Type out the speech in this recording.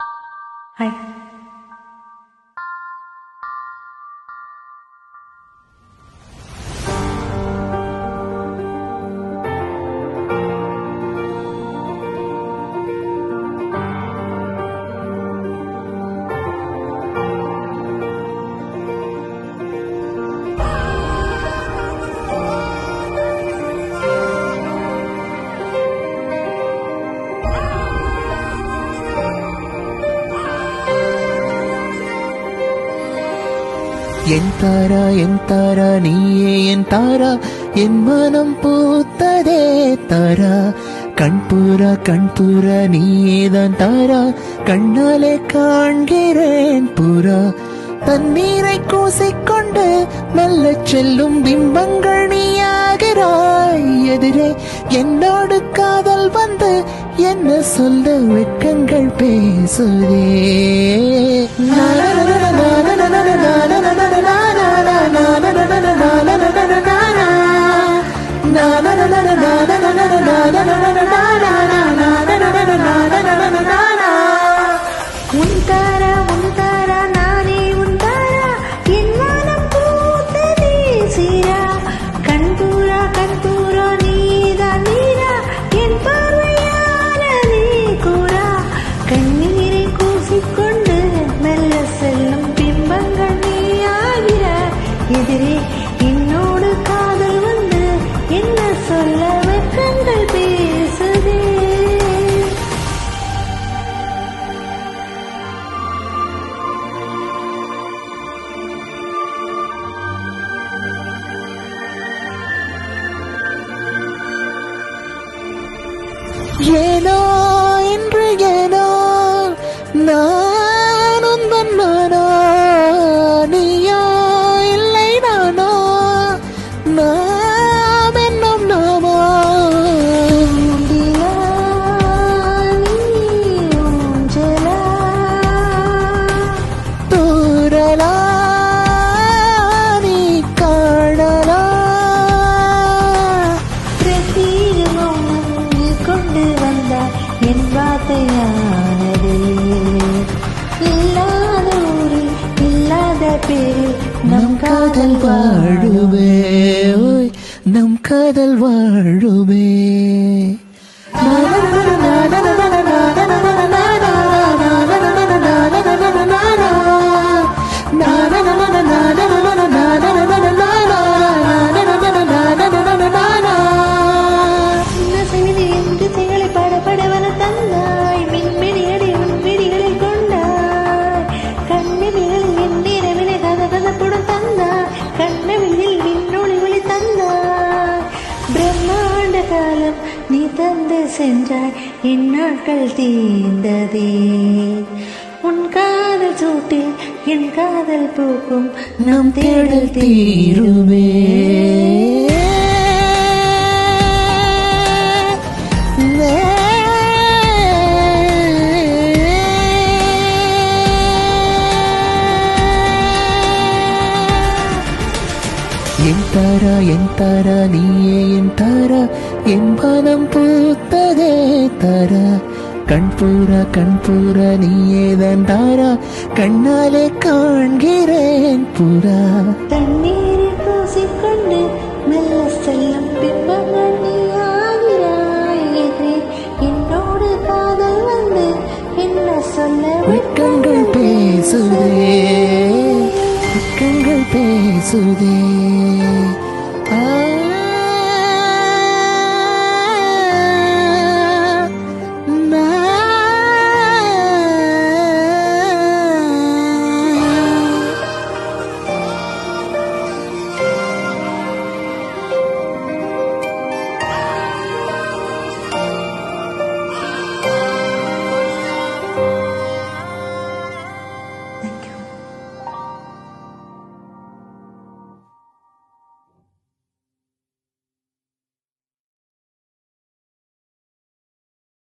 Hi. என் தாரா நீயே என் தாரா, என் மனம் பூத்ததே தாரா. கண்பூரா நீயேதான் தாரா, கண்ணாலே காண்கிறேன் புறா. தண்ணீரை கூசிக்கொண்டு மெல்ல செல்லும் பிம்பங்கள் நீயாகிறாய். எதிரே என்னோடு காதல் வந்து என்ன சொல்ல வெட்கங்கள் பேசுதே. உன்தாரா நானே உன்தாரா, என் மனம் பூத்ததே சீரா. கண்பூரா நீதான் நீரா, என் பார்வையான நீ கூறா. கண்ணீரை கூசிக்கொண்டு மெல்ல செல்லும் பிம்பங்கள் நீ ஆகிற. எதிரே என்னோடு காதல் வந்து என்ன சொல்ல வெட்கங்கள் பேசுதே. ஏனோ என்று ஏனோ நான் உந்தன் நானோ, நீயோ இல்லை நானோ, நாம் என்னும் நாமோ. தூரலா நீ காணலா, கொண்டு வந்தார் என் வார்த்தையானது. இல்லாத ஊரில் இல்லாத பேரில் நம் காதல் வாழுமே, ஓய் நம் காதல் வாழுமே. தந்தாய் மின்மிடிகளை உன்விடிகளை கொண்டாய். கண்ணவிகளில் என் நிறவினை கதகதப்புடன் தந்தாய். கண்ணவிழில் விண்ணொளி ஒளி தந்தாய். பிரம்மாண்ட காலம் நீ தந்து சென்றாய், என் நாட்கள் தீர்ந்ததே. உன் காதல் சூட்டில் என் காதல் பூக்கும், நம் தேடல் தீருமே. என் தாரா நீயே என் தாரா, என் மனம் பூத்ததே தாரா. கண்பூரா நீயேதான் தாரா, கண்ணாலே காண்கிறேன் புறா. தண்ணீரை பூசிக்கொண்டு மெல்ல செல்லும் பிம்பங்கள் நீ ஆகிறாய். எதிரே என்னோடு காதல் வந்து என்ன சொல்ல வெட்கங்கள் பேசுதே, வெட்கங்கள் பேசுதே.